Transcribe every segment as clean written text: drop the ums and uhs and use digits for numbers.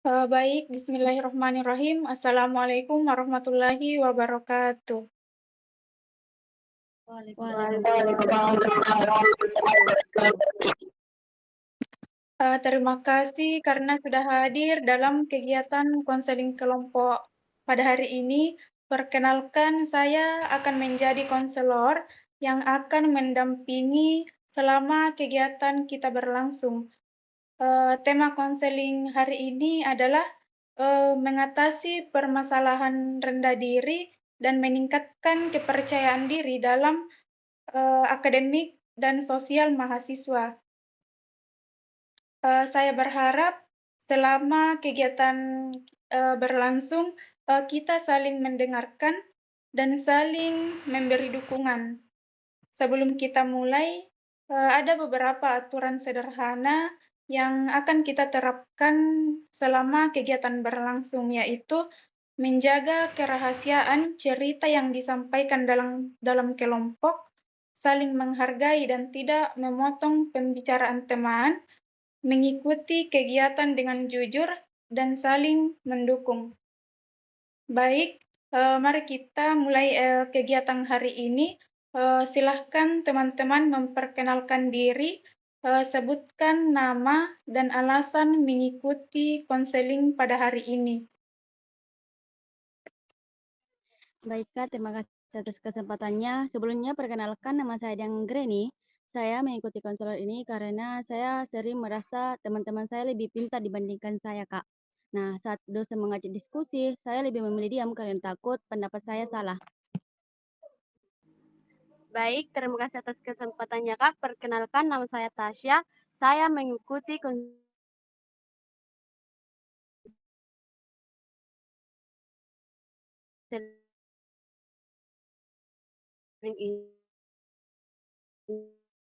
Baik, bismillahirrahmanirrahim. Assalamualaikum warahmatullahi wabarakatuh. Waalaikumsalam Terima kasih karena sudah hadir dalam kegiatan konseling kelompok pada hari ini. Perkenalkan, saya akan menjadi konselor yang akan mendampingi selama kegiatan kita berlangsung. Tema konseling hari ini adalah mengatasi permasalahan rendah diri dan meningkatkan kepercayaan diri dalam akademik dan sosial mahasiswa. Saya berharap selama kegiatan berlangsung, kita saling mendengarkan dan saling memberi dukungan. Sebelum kita mulai, ada beberapa aturan sederhana yang akan kita terapkan selama kegiatan berlangsung, yaitu menjaga kerahasiaan cerita yang disampaikan dalam kelompok, saling menghargai dan tidak memotong pembicaraan teman, mengikuti kegiatan dengan jujur, dan saling mendukung. Baik, mari kita mulai kegiatan hari ini. Silahkan teman-teman memperkenalkan diri, sebutkan nama dan alasan mengikuti konseling pada hari ini. Baik Kak, terima kasih atas kesempatannya. Sebelumnya perkenalkan nama saya Dian Greni. Saya mengikuti konselor ini karena saya sering merasa teman-teman saya lebih pintar dibandingkan saya Kak. Nah, saat dosen mengajak diskusi, saya lebih memilih diam karena takut pendapat saya salah. Baik, terima kasih atas kesempatannya Kak. Perkenalkan nama saya Tasya. Saya mengikuti konseling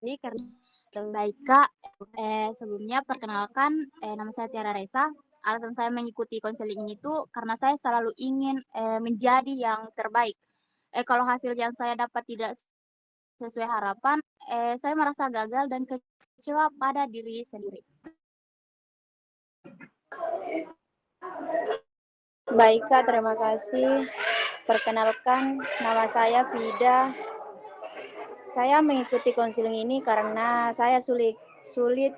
ini karena baik Kak. Sebelumnya perkenalkan nama saya Tiara Reza. Alasan saya mengikuti konseling ini tuh karena saya selalu ingin menjadi yang terbaik. Kalau hasil yang saya dapat tidak sesuai harapan, saya merasa gagal dan kecewa pada diri sendiri. Baik Kak, terima kasih. Perkenalkan, nama saya Vida. Saya mengikuti konseling ini karena saya sulit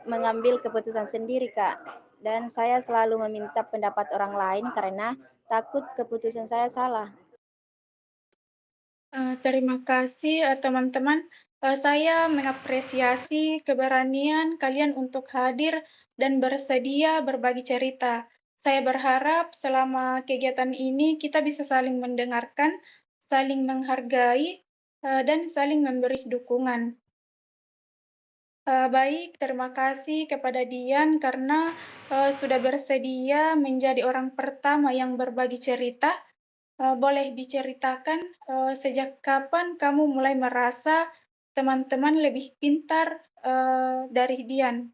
mengambil keputusan sendiri Kak. Dan saya selalu meminta pendapat orang lain karena takut keputusan saya salah. Terima kasih, teman-teman. Saya mengapresiasi keberanian kalian untuk hadir dan bersedia berbagi cerita. Saya berharap selama kegiatan ini kita bisa saling mendengarkan, saling menghargai, dan saling memberi dukungan. Baik, terima kasih kepada Dian karena sudah bersedia menjadi orang pertama yang berbagi cerita. Boleh diceritakan, sejak kapan kamu mulai merasa teman-teman lebih pintar, dari Dian?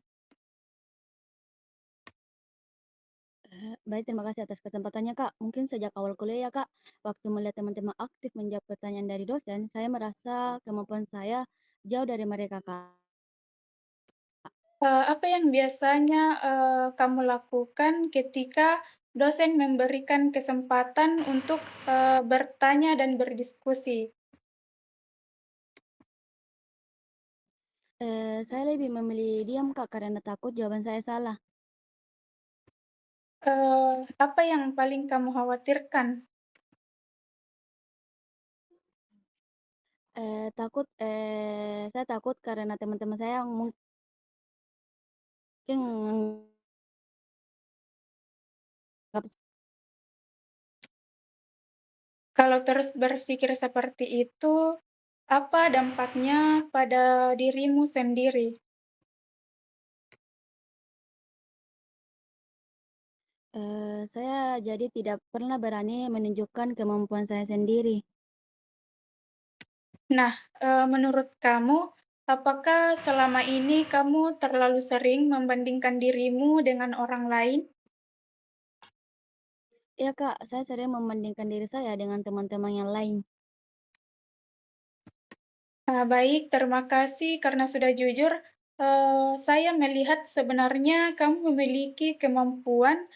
Baik, terima kasih atas kesempatannya Kak. Mungkin sejak awal kuliah ya Kak, waktu melihat teman-teman aktif menjawab pertanyaan dari dosen, saya merasa kemampuan saya jauh dari mereka Kak. Apa yang biasanya, kamu lakukan ketika dosen memberikan kesempatan untuk, bertanya dan berdiskusi? Saya lebih memilih diam Kak karena takut jawaban saya salah. Apa yang paling kamu khawatirkan? Saya takut karena teman-teman saya mungkin menganggap Kalau terus berpikir seperti itu, apa dampaknya pada dirimu sendiri? saya jadi tidak pernah berani menunjukkan kemampuan saya sendiri. Nah, menurut kamu, apakah selama ini kamu terlalu sering membandingkan dirimu dengan orang lain? Iya Kak, saya sering membandingkan diri saya dengan teman-teman yang lain. Baik, terima kasih karena sudah jujur. Saya melihat sebenarnya kamu memiliki kemampuan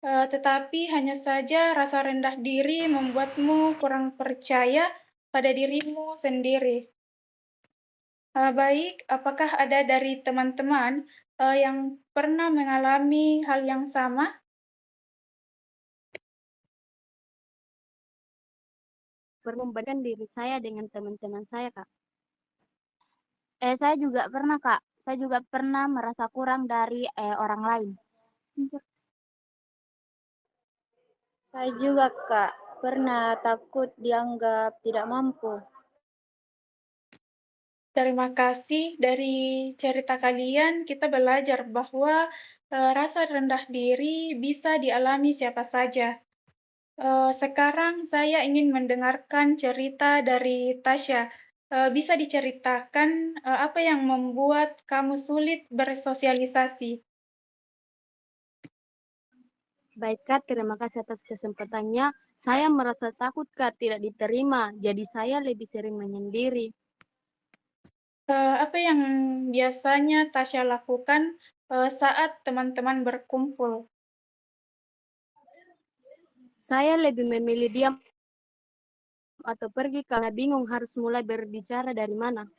tetapi hanya saja rasa rendah diri membuatmu kurang percaya pada dirimu sendiri. Baik, apakah ada dari teman-teman, yang pernah mengalami hal yang sama? Pernah membandingkan diri saya dengan teman-teman saya, Kak. Saya juga pernah, Kak. Saya juga pernah merasa kurang dari, orang lain. Saya juga, Kak, pernah takut dianggap tidak mampu. Terima kasih. Dari cerita kalian, kita belajar bahwa, rasa rendah diri bisa dialami siapa saja. Sekarang saya ingin mendengarkan cerita dari Tasya. Bisa diceritakan, apa yang membuat kamu sulit bersosialisasi? Baik, Kak, terima kasih atas kesempatannya. Saya merasa takut, Kak, tidak diterima, jadi saya lebih sering menyendiri. Apa yang biasanya Tasya lakukan, saat teman-teman berkumpul? Saya lebih memilih diam atau pergi karena bingung harus mulai berbicara dari mana.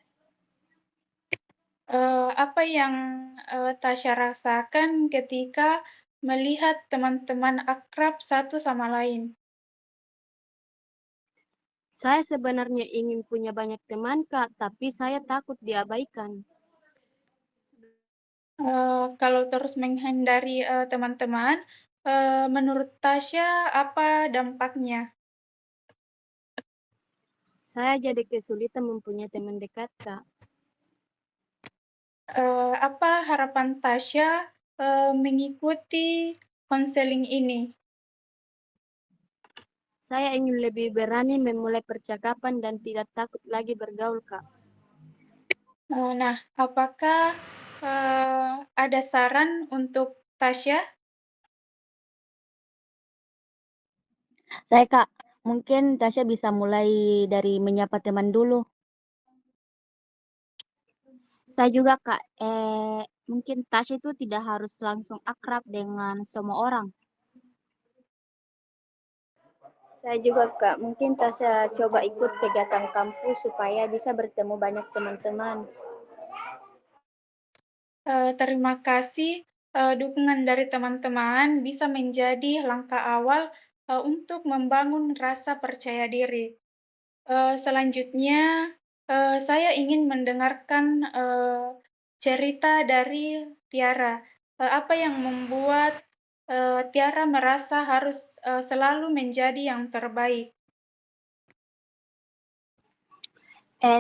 Apa yang, Tasya rasakan ketika melihat teman-teman akrab satu sama lain? Saya sebenarnya ingin punya banyak teman, Kak, tapi saya takut diabaikan. Kalau terus menghindari, teman-teman, menurut Tasya apa dampaknya? Saya jadi kesulitan mempunyai teman dekat, Kak. Apa harapan Tasya, mengikuti konseling ini? Saya ingin lebih berani memulai percakapan dan tidak takut lagi bergaul, Kak. Nah, apakah, ada saran untuk Tasya? Saya, Kak, mungkin Tasya bisa mulai dari menyapa teman dulu. Saya juga, Kak, mungkin Tasya itu tidak harus langsung akrab dengan semua orang. Saya juga, Kak, mungkin Tasya coba ikut kegiatan kampus supaya bisa bertemu banyak teman-teman. Terima kasih, dukungan dari teman-teman bisa menjadi langkah awal, untuk membangun rasa percaya diri. Selanjutnya, saya ingin mendengarkan, cerita dari Tiara. Apa yang membuat, Tiara merasa harus, selalu menjadi yang terbaik?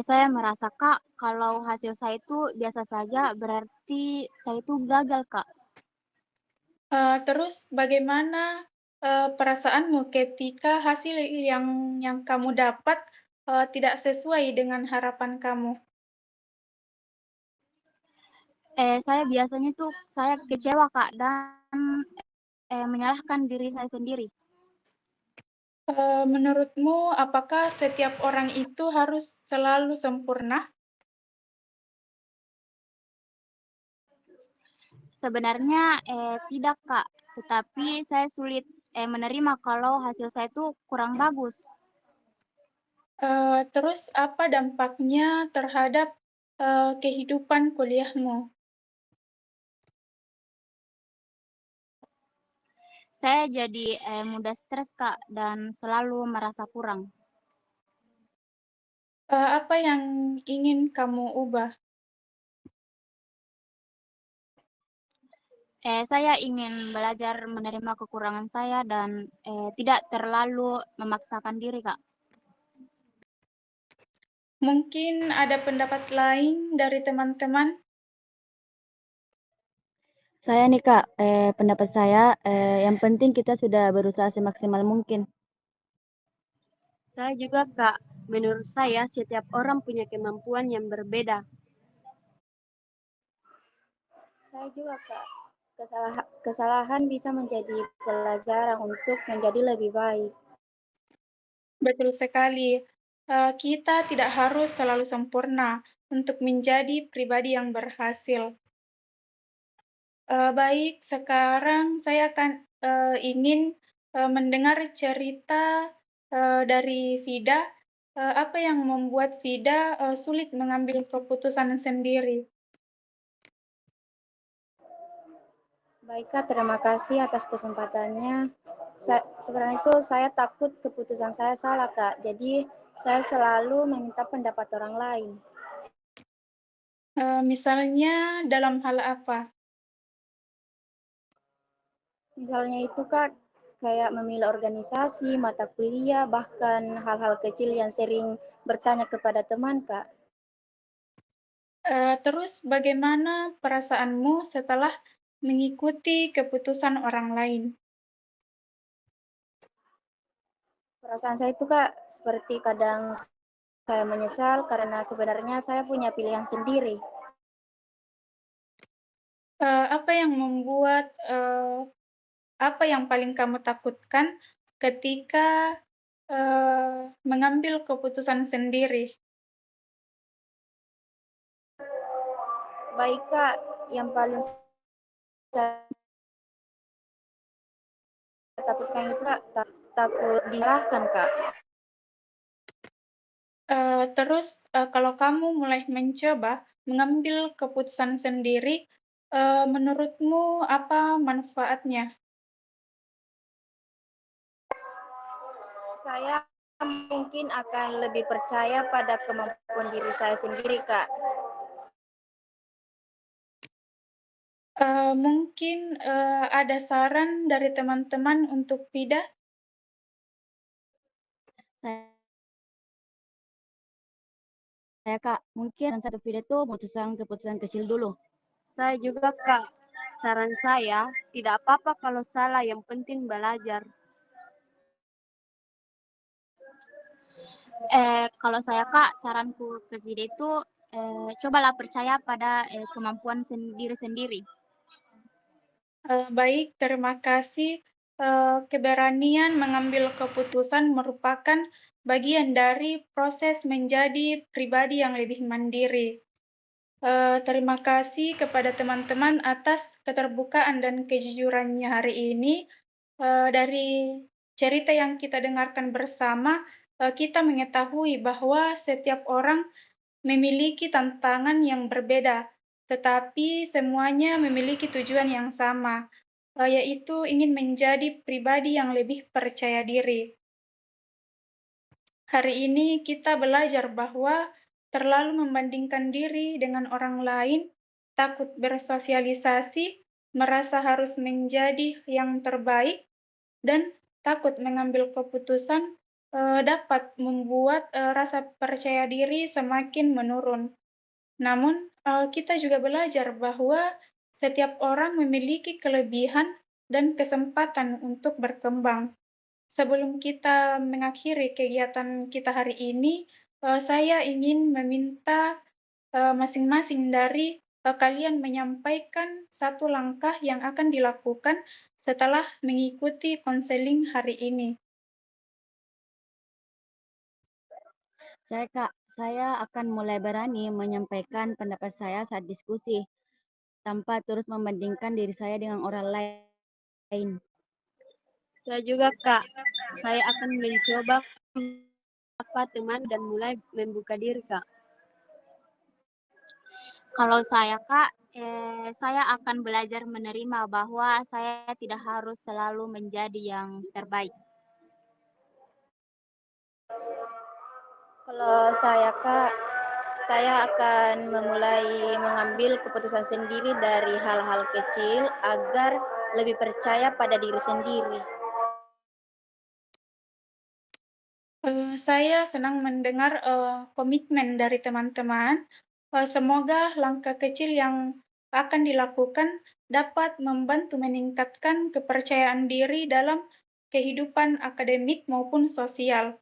Saya merasa, Kak, kalau hasil saya itu biasa saja, berarti saya itu gagal, Kak. Terus bagaimana, perasaanmu ketika hasil yang kamu dapat, tidak sesuai dengan harapan kamu? Saya biasanya tuh saya kecewa, Kak, dan, menyalahkan diri saya sendiri. Menurutmu apakah setiap orang itu harus selalu sempurna? Sebenarnya, tidak, Kak, tetapi saya sulit, menerima kalau hasil saya itu kurang bagus. Terus apa dampaknya terhadap, kehidupan kuliahmu? Saya jadi, mudah stres, Kak, dan selalu merasa kurang. Apa yang ingin kamu ubah? Saya ingin belajar menerima kekurangan saya dan, tidak terlalu memaksakan diri, Kak. Mungkin ada pendapat lain dari teman-teman? Saya nih, Kak, pendapat saya, yang penting kita sudah berusaha semaksimal mungkin. Saya juga, Kak, menurut saya setiap orang punya kemampuan yang berbeda. Saya juga, Kak, kesalahan bisa menjadi pelajaran untuk menjadi lebih baik. Betul sekali. Kita tidak harus selalu sempurna untuk menjadi pribadi yang berhasil. Baik, sekarang saya akan, ingin, mendengar cerita, dari Vida, apa yang membuat Vida, sulit mengambil keputusan sendiri? Baik Kak, terima kasih atas kesempatannya. Sebenarnya itu saya takut keputusan saya salah Kak, jadi saya selalu meminta pendapat orang lain. Misalnya dalam hal apa? Misalnya itu Kak, kayak memilih organisasi, mata kuliah, bahkan hal-hal kecil yang sering bertanya kepada teman Kak. Terus bagaimana perasaanmu setelah mengikuti keputusan orang lain? Perasaan saya itu Kak, seperti kadang saya menyesal karena sebenarnya saya punya pilihan sendiri. Apa yang membuat, apa yang paling kamu takutkan ketika, mengambil keputusan sendiri? Baik Kak, yang paling saya takutkan itu Kak, takut dinyalahkan Kak. Terus, kalau kamu mulai mencoba mengambil keputusan sendiri, menurutmu apa manfaatnya? Saya mungkin akan lebih percaya pada kemampuan diri saya sendiri Kak. Mungkin, ada saran dari teman-teman untuk Vida? Saya Kak, mungkin satu video itu memutuskan keputusan kecil dulu. Saya juga, Kak. Saran saya, tidak apa-apa kalau salah, yang penting belajar. Kalau saya Kak, saranku ke Vida itu, cobalah percaya pada, kemampuan diri sendiri. Baik, terima kasih. Keberanian mengambil keputusan merupakan bagian dari proses menjadi pribadi yang lebih mandiri. Terima kasih kepada teman-teman atas keterbukaan dan kejujurannya hari ini. Dari cerita yang kita dengarkan bersama, kita mengetahui bahwa setiap orang memiliki tantangan yang berbeda, tetapi semuanya memiliki tujuan yang sama, yaitu ingin menjadi pribadi yang lebih percaya diri. Hari ini kita belajar bahwa terlalu membandingkan diri dengan orang lain, takut bersosialisasi, merasa harus menjadi yang terbaik, dan takut mengambil keputusan dapat membuat rasa percaya diri semakin menurun. Namun, kita juga belajar bahwa setiap orang memiliki kelebihan dan kesempatan untuk berkembang. Sebelum kita mengakhiri kegiatan kita hari ini, saya ingin meminta, masing-masing dari, kalian menyampaikan satu langkah yang akan dilakukan setelah mengikuti konseling hari ini. Saya akan mulai berani menyampaikan pendapat saya saat diskusi, tanpa terus membandingkan diri saya dengan orang lain. Saya juga, Kak. Saya akan mencoba apa teman dan mulai membuka diri, Kak. Kalau saya Kak, saya akan belajar menerima bahwa saya tidak harus selalu menjadi yang terbaik. Kalau saya Kak, saya akan memulai mengambil keputusan sendiri dari hal-hal kecil agar lebih percaya pada diri sendiri. Saya senang mendengar, komitmen dari teman-teman. Semoga langkah kecil yang akan dilakukan dapat membantu meningkatkan kepercayaan diri dalam kehidupan akademik maupun sosial.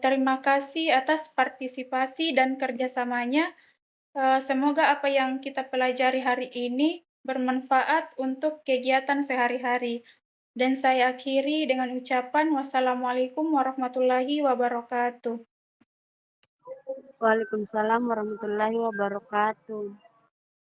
Terima kasih atas partisipasi dan kerjasamanya. Semoga apa yang kita pelajari hari ini bermanfaat untuk kegiatan sehari-hari. Dan saya akhiri dengan ucapan wassalamualaikum warahmatullahi wabarakatuh. Waalaikumsalam warahmatullahi wabarakatuh.